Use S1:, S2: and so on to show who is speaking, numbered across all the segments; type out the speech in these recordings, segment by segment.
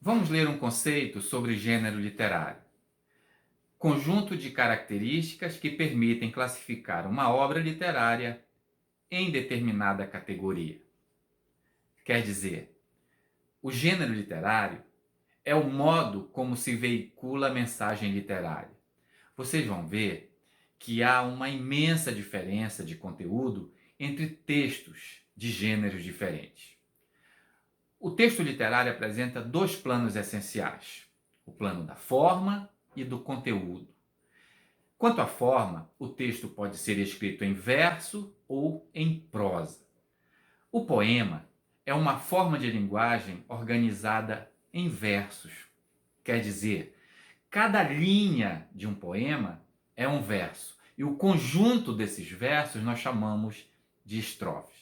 S1: Vamos ler um conceito sobre gênero literário. Conjunto de características que permitem classificar uma obra literária em determinada categoria. Quer dizer, o gênero literário é o modo como se veicula a mensagem literária. Vocês vão ver que há uma imensa diferença de conteúdo entre textos de gêneros diferentes. O texto literário apresenta dois planos essenciais: o plano da forma e do conteúdo. Quanto à forma, o texto pode ser escrito em verso ou em prosa. O poema é uma forma de linguagem organizada em versos. Quer dizer, cada linha de um poema é um verso, e o conjunto desses versos nós chamamos de estrofes.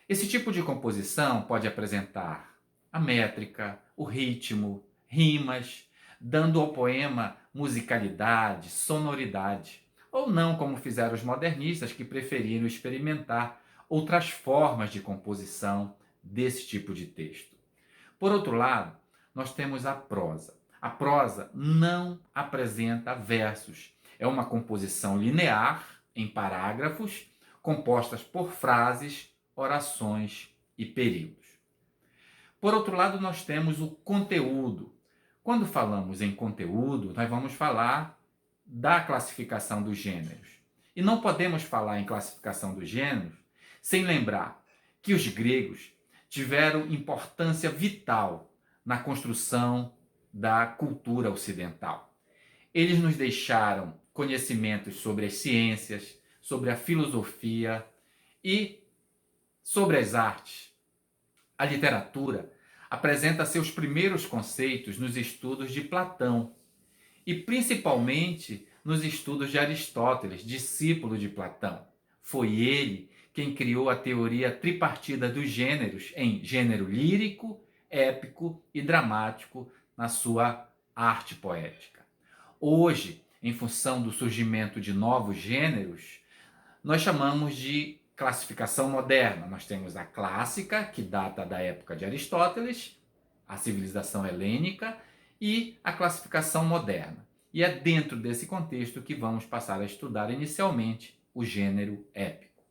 S1: Esse tipo de composição pode apresentar a métrica, o ritmo, rimas, dando ao poema musicalidade, sonoridade, ou não como fizeram os modernistas que preferiram experimentar outras formas de composição desse tipo de texto. Por outro lado, nós temos a prosa. A prosa não apresenta versos. É uma composição linear, em parágrafos, compostas por frases, orações e períodos. Por outro lado, nós temos o conteúdo. Quando falamos em conteúdo, nós vamos falar da classificação dos gêneros. E não podemos falar em classificação dos gêneros sem lembrar que os gregos tiveram importância vital na construção da cultura ocidental. Eles nos deixaram conhecimentos sobre as ciências, sobre a filosofia e sobre as artes. A literatura apresenta seus primeiros conceitos nos estudos de Platão e principalmente nos estudos de Aristóteles, discípulo de Platão. Foi ele quem criou a teoria tripartida dos gêneros em gênero lírico, épico e dramático na sua arte poética. Hoje, em função do surgimento de novos gêneros, nós chamamos de classificação moderna. Nós temos a clássica, que data da época de Aristóteles, a civilização helênica, e a classificação moderna. E é dentro desse contexto que vamos passar a estudar inicialmente o gênero épico.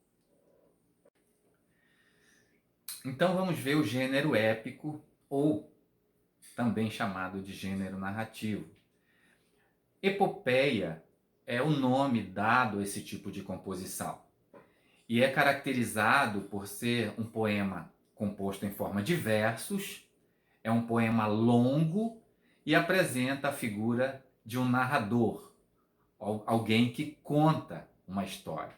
S1: Então vamos ver o gênero épico, ou também chamado de gênero narrativo. Epopeia é o nome dado a esse tipo de composição e é caracterizado por ser um poema composto em forma de versos, é um poema longo e apresenta a figura de um narrador, alguém que conta uma história.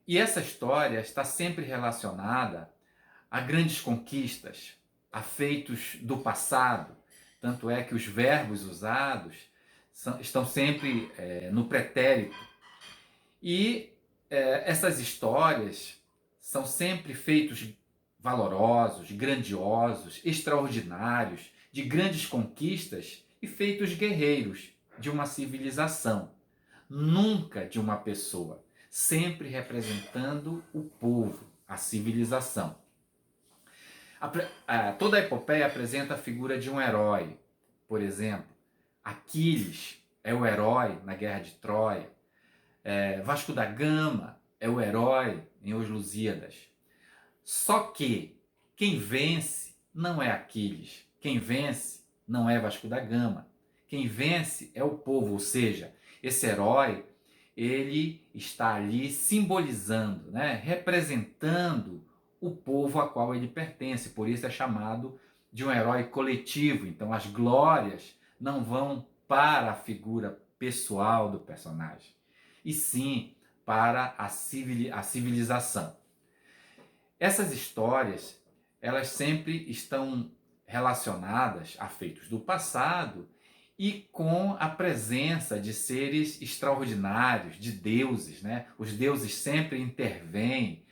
S1: E essa história está sempre relacionada a grandes conquistas, a feitos do passado. Tanto é que os verbos usados estão sempre no pretérito. E essas histórias são sempre feitos valorosos, grandiosos, extraordinários, de grandes conquistas e feitos guerreiros de uma civilização, nunca de uma pessoa, sempre representando o povo, a civilização. Toda a epopeia apresenta a figura de um herói. Por exemplo, Aquiles é o herói na Guerra de Troia. Vasco da Gama é o herói em Os Lusíadas. Só que quem vence não é Aquiles. Quem vence não é Vasco da Gama. Quem vence é o povo, ou seja, esse herói, ele está ali simbolizando, representando o povo a qual ele pertence. Por isso é chamado de um herói coletivo. Então as glórias não vão para a figura pessoal do personagem, e sim para a civilização. Essas histórias, elas sempre estão relacionadas a feitos do passado e com a presença de seres extraordinários, de deuses. Os deuses sempre intervêm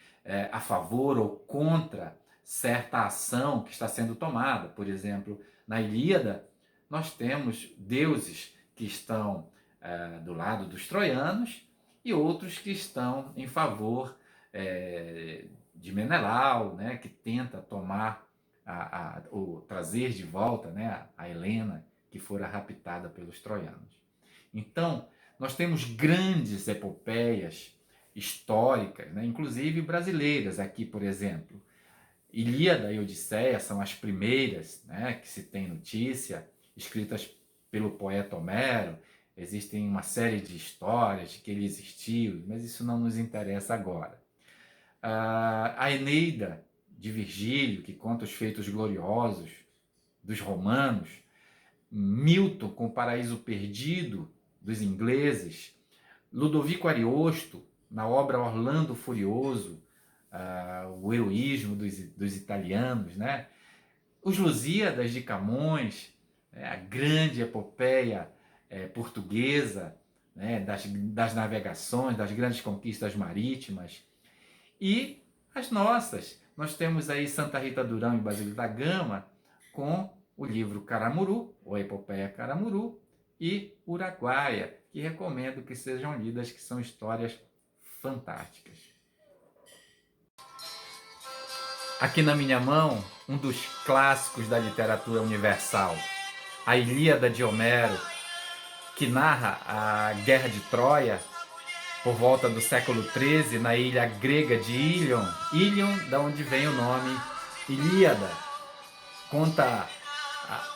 S1: a favor ou contra certa ação que está sendo tomada. Por exemplo, na Ilíada, nós temos deuses que estão do lado dos troianos e outros que estão em favor de Menelau, que tenta tomar o trazer de volta, né, a Helena, que fora raptada pelos troianos. Então, nós temos grandes epopeias históricas, né, inclusive brasileiras aqui, por exemplo. Ilíada e Odisseia são as primeiras, né, que se tem notícia, escritas pelo poeta Homero. Existem uma série de histórias de que ele existiu, mas isso não nos interessa agora. A Eneida, de Virgílio, que conta os feitos gloriosos dos romanos. Milton, com o Paraíso Perdido, dos ingleses. Ludovico Ariosto, na obra Orlando Furioso, o heroísmo dos italianos, né? Os Lusíadas de Camões, a grande epopeia portuguesa, né? das navegações, das grandes conquistas marítimas. E as nossas. Nós temos aí Santa Rita Durão e Basílio da Gama com o livro Caramuru, ou Epopeia Caramuru, e Uraguaia, que recomendo que sejam lidas, que são histórias fantásticas. Aqui na minha mão, um dos clássicos da literatura universal, a Ilíada de Homero, que narra a Guerra de Troia por volta do século XIII, na ilha grega de Ilion. Ilion, da onde vem o nome Ilíada. Conta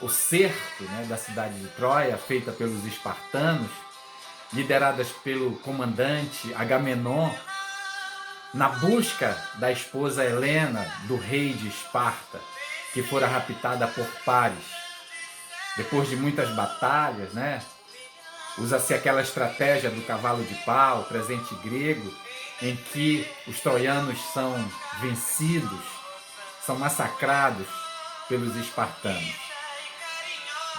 S1: o cerco, né, da cidade de Troia, feita pelos espartanos, lideradas pelo comandante Agamenon, na busca da esposa Helena, do rei de Esparta, que fora raptada por Paris. Depois de muitas batalhas, né, usa-se aquela estratégia do cavalo de pau, presente grego, em que os troianos são vencidos, são massacrados pelos espartanos,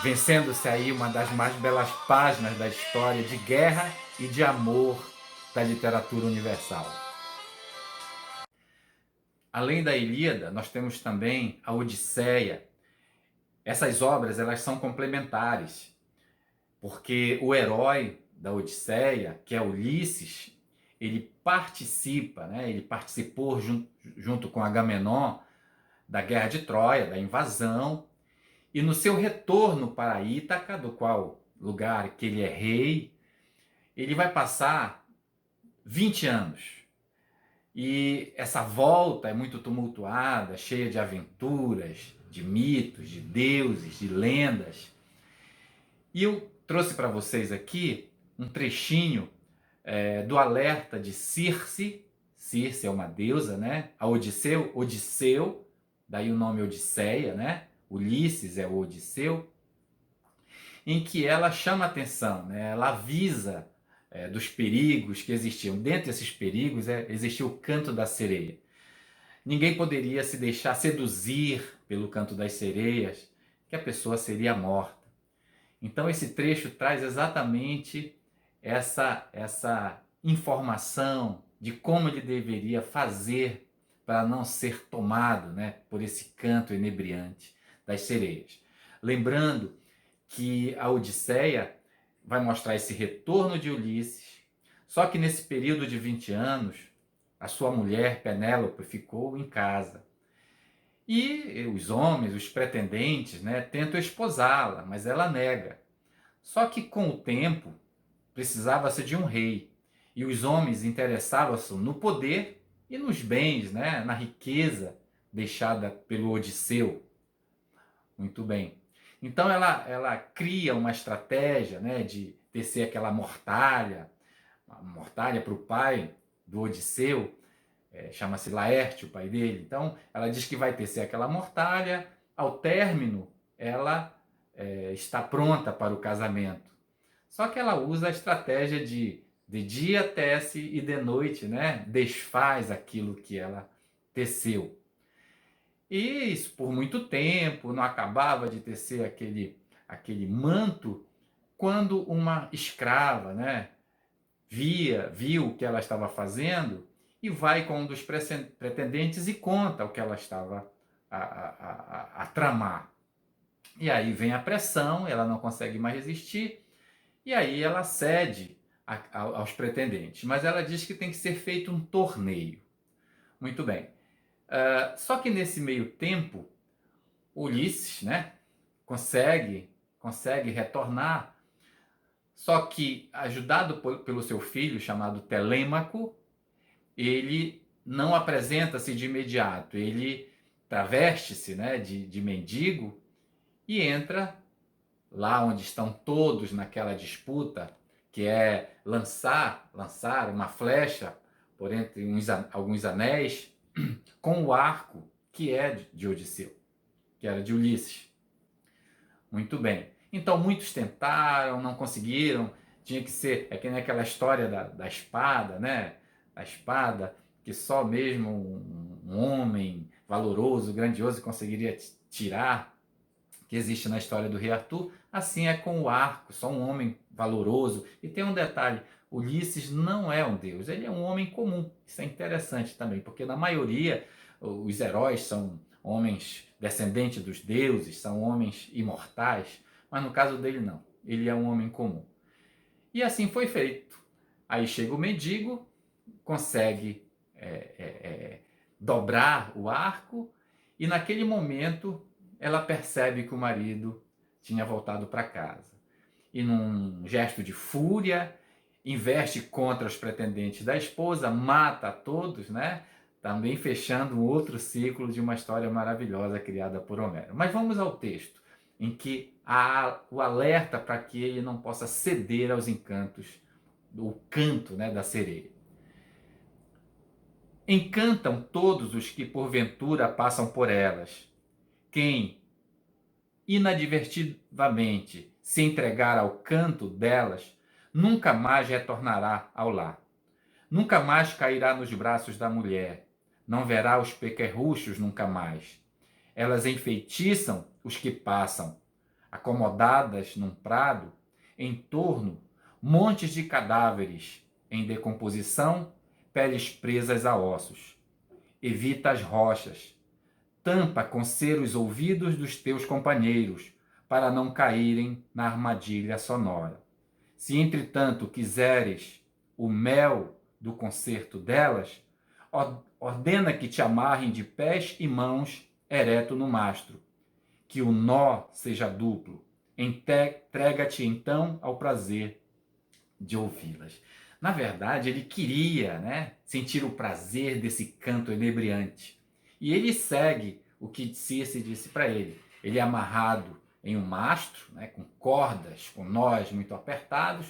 S1: vencendo-se aí uma das mais belas páginas da história de guerra e de amor da literatura universal. Além da Ilíada, nós temos também a Odisseia. Essas obras, elas são complementares, porque o herói da Odisseia, que é Ulisses, ele participa, né? Ele participou junto com Agamenon da Guerra de Troia, da invasão, e no seu retorno para Ítaca, do qual lugar que ele é rei, ele vai passar 20 anos. E essa volta é muito tumultuada, cheia de aventuras, de mitos, de deuses, de lendas. E eu trouxe para vocês aqui um trechinho do alerta de Circe. Circe é uma deusa, né? A Odisseu, Odisseu, daí o nome Odisseia, né? Ulisses é o Odisseu, em que ela chama atenção, né? Ela avisa dos perigos que existiam. Dentre esses perigos existia o canto da sereia. Ninguém poderia se deixar seduzir pelo canto das sereias, que a pessoa seria morta. Então esse trecho traz exatamente essa informação de como ele deveria fazer para não ser tomado, né, por esse canto inebriante das sereias. Lembrando que a Odisseia vai mostrar esse retorno de Ulisses, só que nesse período de 20 anos, a sua mulher, Penélope, ficou em casa. E os homens, os pretendentes, né, tentam esposá-la, mas ela nega. Só que com o tempo, precisava-se de um rei. E os homens interessavam-se no poder e nos bens, né, na riqueza deixada pelo Odisseu. Muito bem. Então ela cria uma estratégia, né, de tecer aquela mortalha, uma mortalha para o pai do Odisseu, chama-se Laértio, o pai dele. Então ela diz que vai tecer aquela mortalha, ao término ela está pronta para o casamento. Só que ela usa a estratégia de dia tece e de noite, né, desfaz aquilo que ela teceu. E isso por muito tempo, não acabava de tecer aquele manto, quando uma escrava, né, viu o que ela estava fazendo e vai com um dos pretendentes e conta o que ela estava a tramar. E aí vem a pressão, ela não consegue mais resistir, e aí ela cede aos pretendentes. Mas ela diz que tem que ser feito um torneio. Muito bem. Só que nesse meio tempo, Ulisses, né, consegue retornar, só que ajudado pelo seu filho chamado Telêmaco, ele não apresenta-se de imediato, ele traveste-se, né, de mendigo e entra lá onde estão todos naquela disputa, que é lançar uma flecha por entre alguns anéis, com o arco que é de Odisseu, que era de Ulisses. Muito bem. Então muitos tentaram, não conseguiram. Tinha que ser, é que nem aquela história da espada, né? A espada que só mesmo um homem valoroso, grandioso conseguiria tirar, que existe na história do rei Arthur. Assim é com o arco, só um homem valoroso. E tem um detalhe, Ulisses não é um deus, ele é um homem comum. Isso é interessante também, porque na maioria os heróis são homens descendentes dos deuses, são homens imortais, mas no caso dele não, ele é um homem comum. E assim foi feito. Aí chega o mendigo, consegue dobrar o arco, e naquele momento ela percebe que o marido tinha voltado para casa. E num gesto de fúria, investe contra os pretendentes da esposa, mata a todos, né? Também fechando um outro ciclo de uma história maravilhosa criada por Homero. Mas vamos ao texto, em que há o alerta para que ele não possa ceder aos encantos do canto, né, da sereia. Encantam todos os que porventura passam por elas. Quem inadvertidamente se entregar ao canto delas, nunca mais retornará ao lar. Nunca mais cairá nos braços da mulher. Não verá os pequerruchos nunca mais. Elas enfeitiçam os que passam, acomodadas num prado, em torno, montes de cadáveres em decomposição, peles presas a ossos. Evita as rochas. Tampa com cera os ouvidos dos teus companheiros, para não caírem na armadilha sonora. Se, entretanto, quiseres o mel do concerto delas, ordena que te amarrem de pés e mãos ereto no mastro, que o nó seja duplo. Entrega-te então ao prazer de ouvi-las. Na verdade, ele queria, né, sentir o prazer desse canto inebriante. E ele segue o que Circe disse para ele. Ele é amarrado em um mastro, né, com cordas, com nós muito apertados,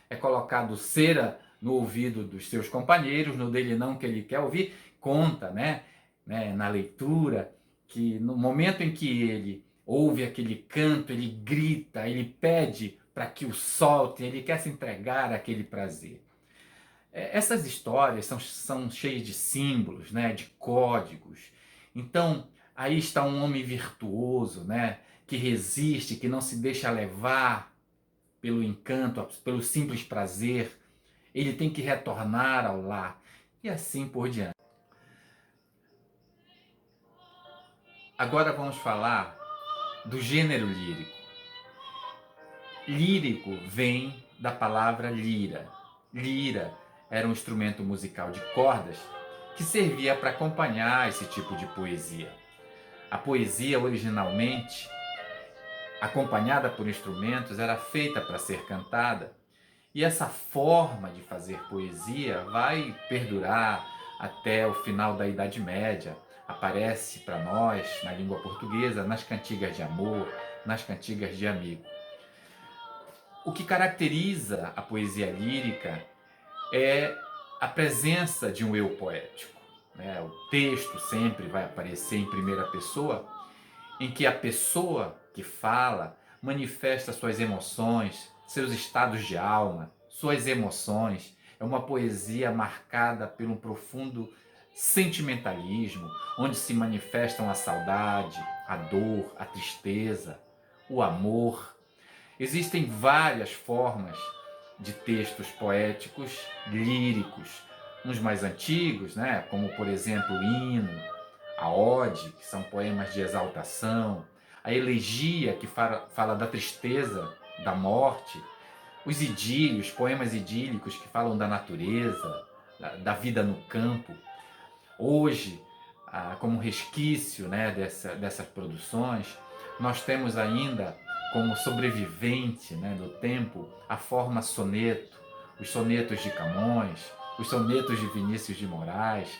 S1: é colocado cera no ouvido dos seus companheiros, no dele não, que ele quer ouvir. Conta, na leitura, que no momento em que ele ouve aquele canto, ele grita, ele pede para que o soltem, ele quer se entregar àquele prazer. Essas histórias são cheias de símbolos, né, de códigos. Então, aí está um homem virtuoso, né, que resiste, que não se deixa levar pelo encanto, pelo simples prazer. Ele tem que retornar ao lar e assim por diante. Agora vamos falar do gênero lírico. Lírico vem da palavra lira. Lira era um instrumento musical de cordas que servia para acompanhar esse tipo de poesia. A poesia, originalmente, acompanhada por instrumentos, era feita para ser cantada. E essa forma de fazer poesia vai perdurar até o final da Idade Média. Aparece para nós, na língua portuguesa, nas cantigas de amor, nas cantigas de amigo. O que caracteriza a poesia lírica é a presença de um eu poético. O texto sempre vai aparecer em primeira pessoa, em que a pessoa que fala manifesta suas emoções, seus estados de alma, suas emoções. É uma poesia marcada por um profundo sentimentalismo, onde se manifestam a saudade, a dor, a tristeza, o amor. Existem várias formas de textos poéticos líricos, uns mais antigos, como por exemplo o hino, a ode, que são poemas de exaltação, a elegia, que fala da tristeza, da morte, os idílios, poemas idílicos que falam da natureza, da vida no campo. Hoje, como resquício, né, dessas produções, nós temos ainda como sobrevivente, né, do tempo a forma soneto, os sonetos de Camões, os sonetos de Vinícius de Moraes,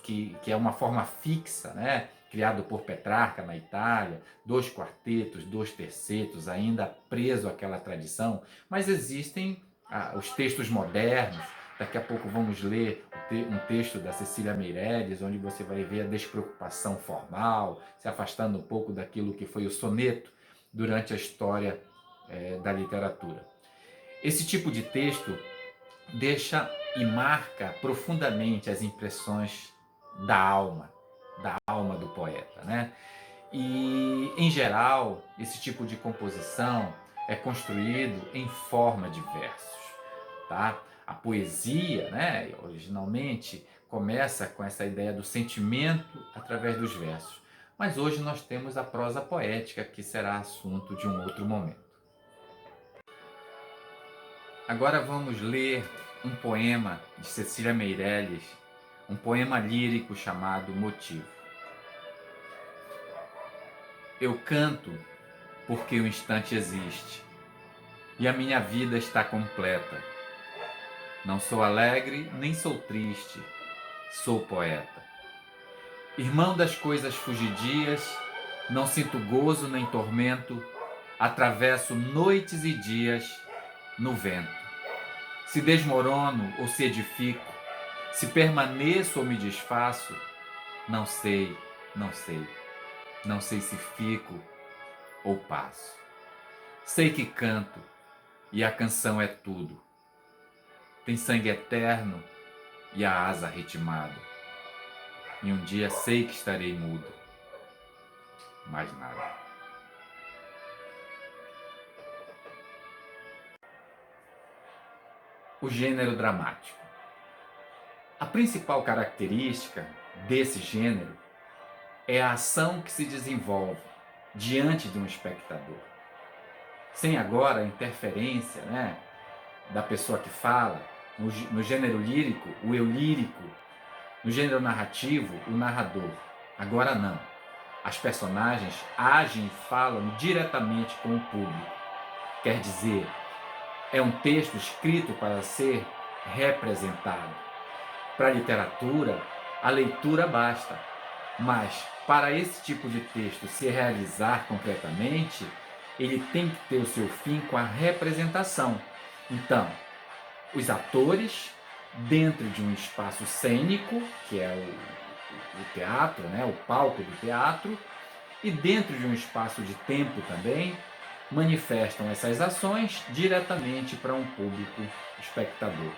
S1: que é uma forma fixa, né, criado por Petrarca na Itália, 2 quartetos, 2 tercetos, ainda preso àquela tradição, mas existem os textos modernos. Daqui a pouco vamos ler um texto da Cecília Meirelles, onde você vai ver a despreocupação formal, se afastando um pouco daquilo que foi o soneto durante a história da literatura. Esse tipo de texto deixa e marca profundamente as impressões da alma do poeta, né? E, em geral, esse tipo de composição é construído em forma de versos, tá? A poesia, né, originalmente começa com essa ideia do sentimento através dos versos. Mas hoje nós temos a prosa poética, que será assunto de um outro momento. Agora vamos ler um poema de Cecília Meirelles, um poema lírico chamado Motivo. Eu canto porque o instante existe e a minha vida está completa. Não sou alegre, nem sou triste, sou poeta. Irmão das coisas fugidias, não sinto gozo nem tormento, atravesso noites e dias no vento. Se desmorono ou se edifico, se permaneço ou me desfaço, não sei, não sei. Não sei se fico ou passo. Sei que canto e a canção é tudo. Tem sangue eterno e a asa ritmada. E um dia sei que estarei mudo. Mais nada. O gênero dramático. A principal característica desse gênero é a ação que se desenvolve diante de um espectador. Sem agora a interferência, né, da pessoa que fala. No gênero lírico, o eu lírico. No gênero narrativo, o narrador. Agora não. As personagens agem e falam diretamente com o público. Quer dizer, é um texto escrito para ser representado. Para a literatura, a leitura basta. Mas, para esse tipo de texto se realizar concretamente, ele tem que ter o seu fim com a representação. Então, os atores, dentro de um espaço cênico, que é o teatro, né, o palco do teatro, e dentro de um espaço de tempo também, manifestam essas ações diretamente para um público espectador.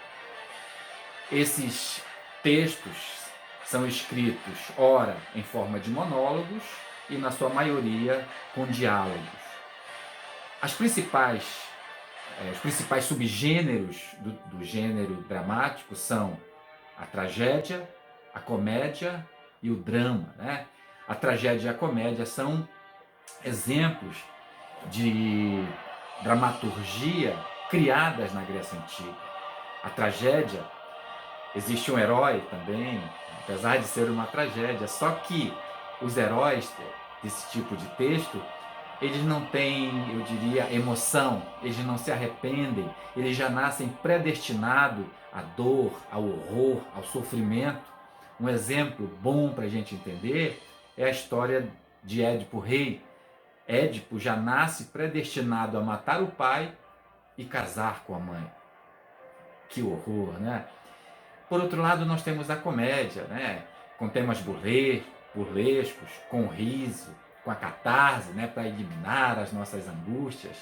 S1: Esses textos são escritos, ora, em forma de monólogos e, na sua maioria, com diálogos. Os principais subgêneros do gênero dramático são a tragédia, a comédia e o drama, né? A tragédia e a comédia são exemplos de dramaturgia criadas na Grécia Antiga. A tragédia, existe um herói também, apesar de ser uma tragédia, só que os heróis desse tipo de texto, eles não têm, eu diria, emoção, eles não se arrependem, eles já nascem predestinados à dor, ao horror, ao sofrimento. Um exemplo bom para a gente entender é a história de Édipo Rei. Édipo já nasce predestinado a matar o pai e casar com a mãe. Que horror, né? Por outro lado, nós temos a comédia, né? Com temas burlescos, com riso, com a catarse, né? Para eliminar as nossas angústias.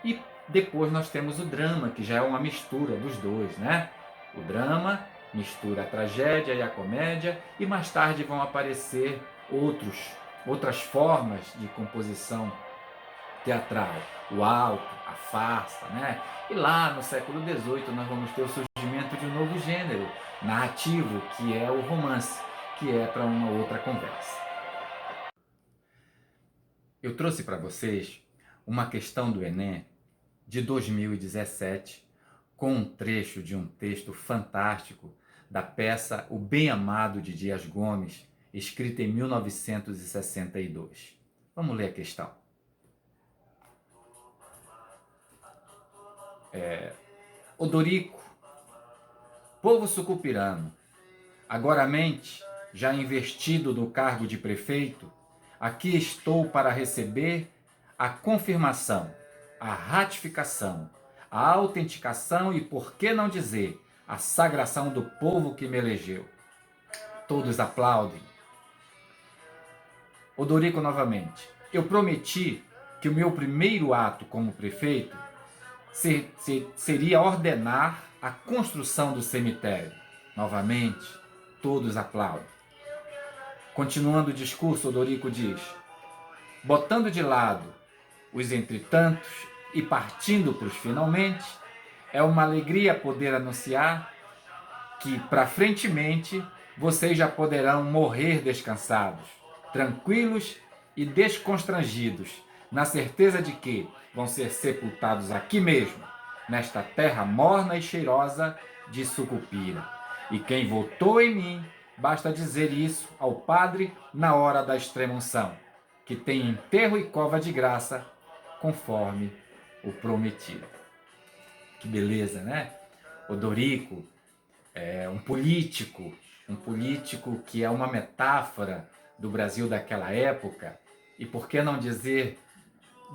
S1: E depois nós temos o drama, que já é uma mistura dos dois, né? O drama mistura a tragédia e a comédia, e mais tarde vão aparecer outras formas de composição teatral, o alto, a farsa, né? E lá no século XVIII nós vamos ter o surgimento de um novo gênero narrativo, que é o romance, que é para uma outra conversa. Eu trouxe para vocês uma questão do Enem de 2017, com um trecho de um texto fantástico da peça O Bem Amado de Dias Gomes, escrita em 1962. Vamos ler a questão. Odorico, povo sucupirano, agoramente, já investido no cargo de prefeito, aqui estou para receber a confirmação, a ratificação, a autenticação e, por que não dizer, a sagração do povo que me elegeu. Todos aplaudem. Odorico novamente. Eu prometi que o meu primeiro ato como prefeito seria ordenar a construção do cemitério. Novamente, todos aplaudem. Continuando o discurso, Odorico diz: botando de lado os entretantos e partindo para os finalmente, é uma alegria poder anunciar que, para frentemente, vocês já poderão morrer descansados, tranquilos e desconstrangidos, na certeza de que vão ser sepultados aqui mesmo, nesta terra morna e cheirosa de Sucupira. E quem votou em mim, basta dizer isso ao padre na hora da extrema-unção, que tem enterro e cova de graça, conforme o prometido. Que beleza, né? Odorico é um político que é uma metáfora do Brasil daquela época, e por que não dizer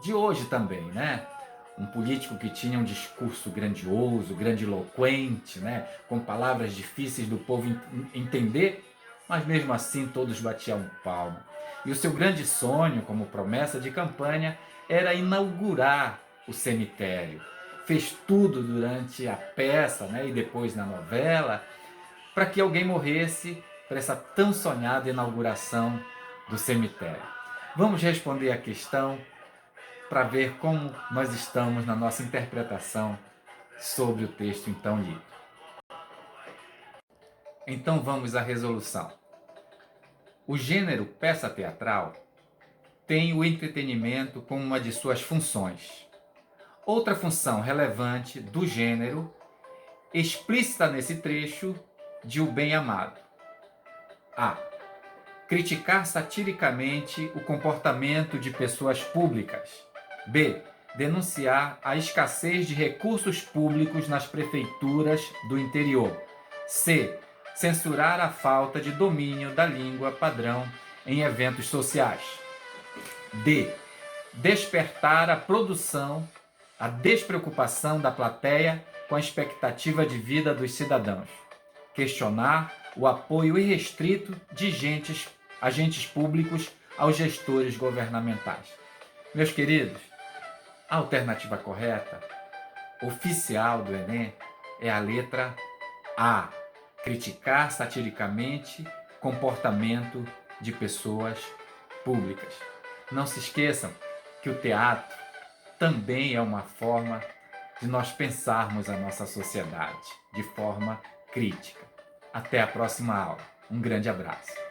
S1: de hoje também, né? Um político que tinha um discurso grandioso, grandiloquente, né? Com palavras difíceis do povo entender, mas mesmo assim todos batiam palma. E o seu grande sonho, como promessa de campanha, era inaugurar o cemitério. Fez tudo durante a peça, né? E depois na novela, para que alguém morresse para essa tão sonhada inauguração do cemitério. Vamos responder a questão para ver como nós estamos na nossa interpretação sobre o texto então lido. Então vamos à resolução. O gênero peça teatral tem o entretenimento como uma de suas funções. Outra função relevante do gênero, explícita nesse trecho, de O Bem Amado. A. Criticar satiricamente o comportamento de pessoas públicas. B. Denunciar a escassez de recursos públicos nas prefeituras do interior. C. Censurar a falta de domínio da língua padrão em eventos sociais. D. Despertar a produção, a despreocupação da plateia com a expectativa de vida dos cidadãos. Questionar o apoio irrestrito de agentes públicos aos gestores governamentais. Meus queridos, a alternativa correta, oficial do Enem, é a letra A. Criticar satiricamente comportamento de pessoas públicas. Não se esqueçam que o teatro também é uma forma de nós pensarmos a nossa sociedade de forma crítica. Até a próxima aula. Um grande abraço.